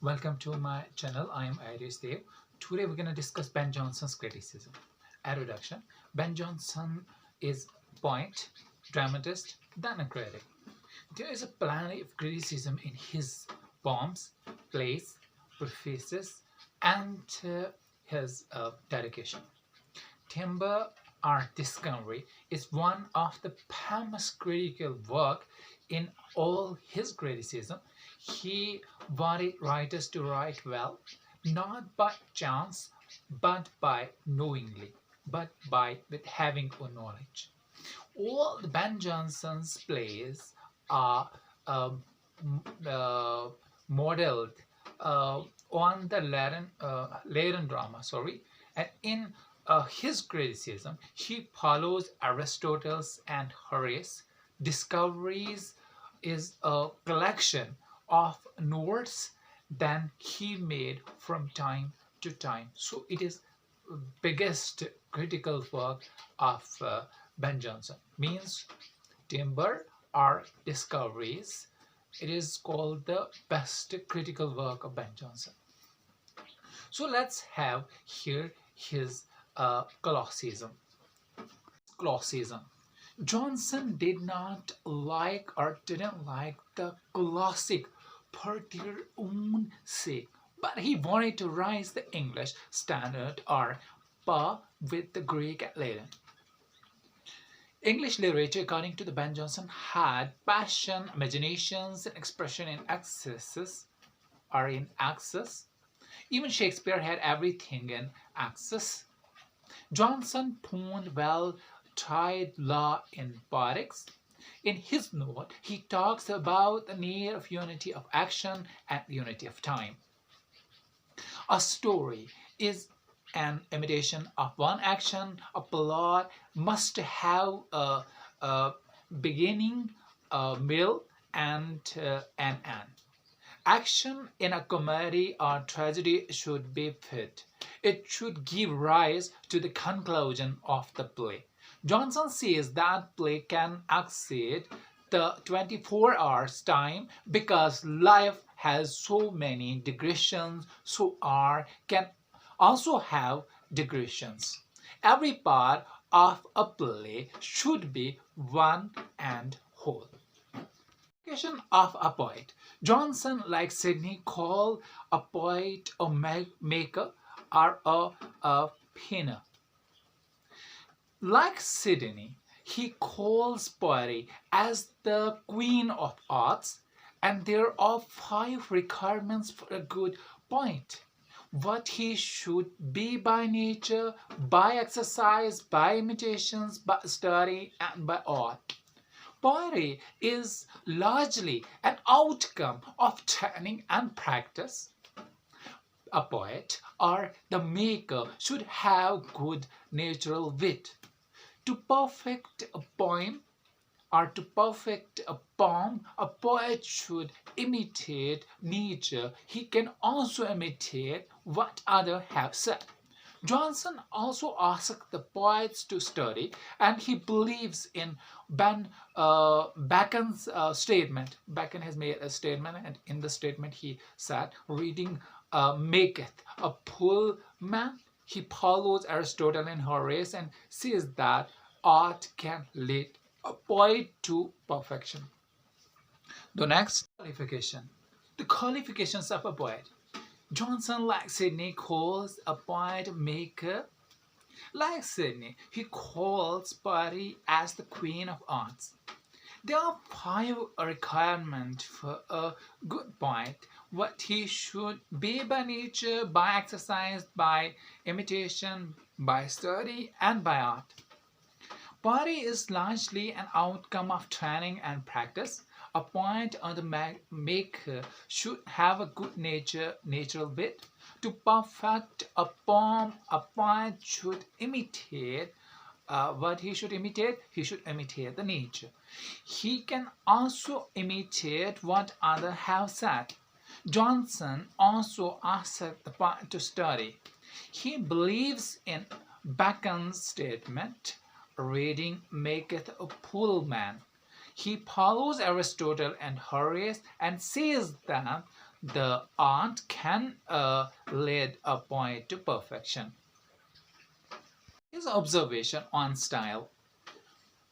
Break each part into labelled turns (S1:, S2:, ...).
S1: Welcome to my channel. I am Idress. Today we're going to discuss Ben Jonson's criticism. Introduction. Ben Jonson is poet, dramatist, then a critic. There is a plenty of criticism in his poems, plays, prefaces, and his dedication. Timber Art Discovery is one of the famous critical work. In all his criticism, he wanted writers to write well, not by chance, but by knowingly, but by with having a knowledge. All the Ben Jonson's plays are uh, modeled on the Latin drama, and in his criticism, he follows Aristotle's and Horace. Discoveries is a collection of notes that he made from time to time. So it is biggest critical work of Ben Jonson. Means timber or discoveries. It is called the best critical work of Ben Jonson. So let's have here his classicism. Jonson didn't like the classic for their own sake, but he wanted to raise the English standard or par with the Greek and Latin. English literature, according to the Ben Jonson, had passion, imaginations, and expression in excess. Even Shakespeare had everything in excess. Jonson found well-tried law in poetics. In his note, he talks about the need of unity of action and unity of time. A story is an imitation of one action. A plot must have a beginning, a middle, and an end. Action in a comedy or tragedy should be fit. It should give rise to the conclusion of the play. Jonson says that play can exceed the 24 hours time because life has so many digressions, so art can also have digressions. Every part of a play should be one and whole. Qualification of a poet. Jonson, like Sidney, called a poet a maker or a painter. Like Sidney, he calls poetry as the queen of arts, and there are 5 requirements for a good poet. What he should be by nature, by exercise, by imitations, by study, and by art. Poetry is largely an outcome of training and practice. A poet or the maker should have good natural wit. To perfect a poem or to perfect a poem, a poet should imitate nature. He can also imitate what others have said. Jonson also asked the poets to study, and he believes in Bacon's statement. Bacon has made a statement, and in the statement he said, reading maketh a full man. He follows Aristotle and Horace and says that art can lead a poet to perfection. The next qualification. The qualifications of a poet. Jonson, like Sidney, calls a poet maker. Like Sidney, he calls poetry as the queen of arts. There are 5 requirements for a good poet. What he should be by nature, by exercise, by imitation, by study, and by art. Poetry is largely an outcome of training and practice. A poet or the maker should have a good natural wit. To perfect a poem, a poet should imitate what he should imitate. He should imitate the nature. He can also imitate what others have said. Jonson also asked the poet to study. He believes in Bacon's statement, reading maketh a fool man. He follows Aristotle and Horace and says that the art can lead a poet to perfection. His observation on style.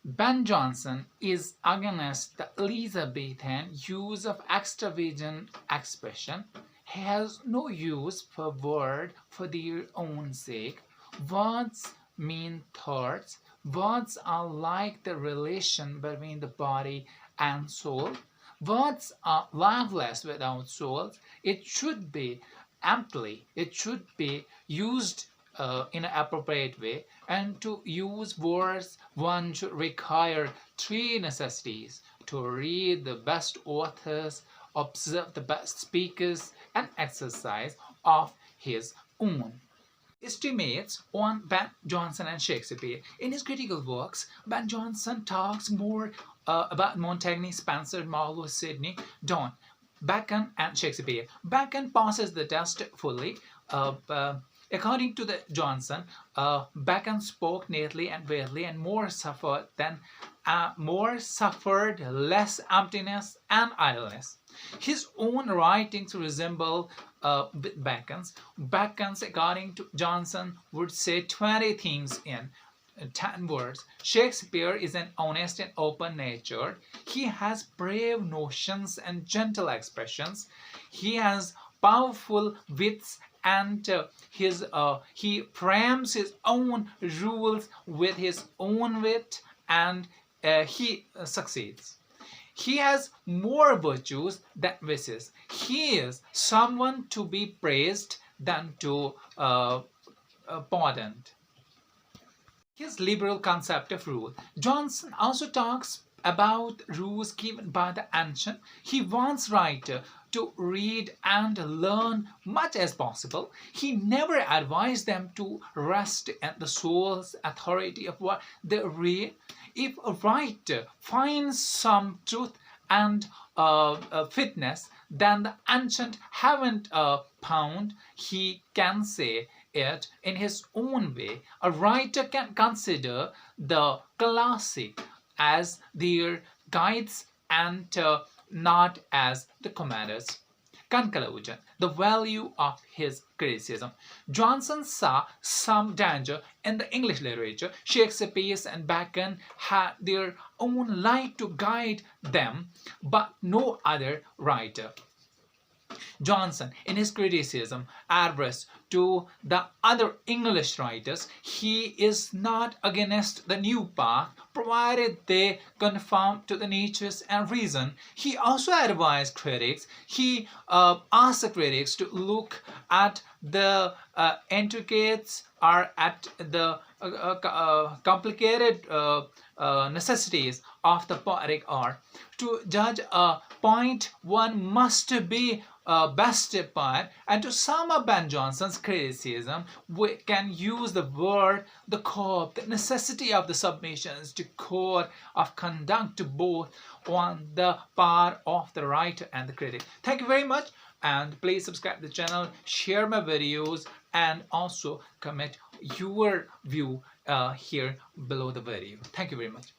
S1: Ben Jonson is against the Elizabethan use of extravagant expression. He has no use for words for their own sake. Words mean thoughts. Words are like the relation between the body and soul. Words are lifeless without souls. It should be used in an appropriate way, and to use words one should require three necessities: to read the best authors, observe the best speakers, and exercise of his own. Estimates on Ben Jonson and Shakespeare. In his critical works, Ben Jonson talks more about Montaigne, Spenser, Marlowe, Sidney, Donne, Bacon, and Shakespeare. Bacon passes the test fully. According to the Jonson, Bacon spoke neatly and weirdly, and more suffered, less emptiness and idleness. His own writings resemble Bacon's. Bacon's, according to Jonson, would say 20 things in 10 words. Shakespeare is an honest and open natured. He has brave notions and gentle expressions. He has powerful wits, and he frames his own rules with his own wit, and he succeeds. He has more virtues than vices. He is someone to be praised than to pardoned. His liberal concept of rule. Jonson also talks about rules given by the ancient. He wants writer to read and learn much as possible. He never advised them to rest at the soul's authority of what they read. If a writer finds some truth and fitness then the ancient haven't found, he can say it in his own way. A writer can consider the classic as their guides and not as the commanders. Conclusion. The value of his criticism. Jonson saw some danger in the English literature. Shakespeare and Bacon had their own light to guide them, but no other writer. Jonson, in his criticism addressed to the other English writers, he is not against the new path, provided they conform to the natures and reason. He also advised critics. He asked the critics to look at the intricates or at the complicated necessities of the poetic art. To judge a point, one must be best poet, and to sum up Ben Jonson's criticism, we can use the word, the code, the necessity of the submissions to code of conduct both on the part of the writer and the critic. Thank you very much, and please subscribe to the channel, share my videos, and also comment your view here below the video. Thank you very much.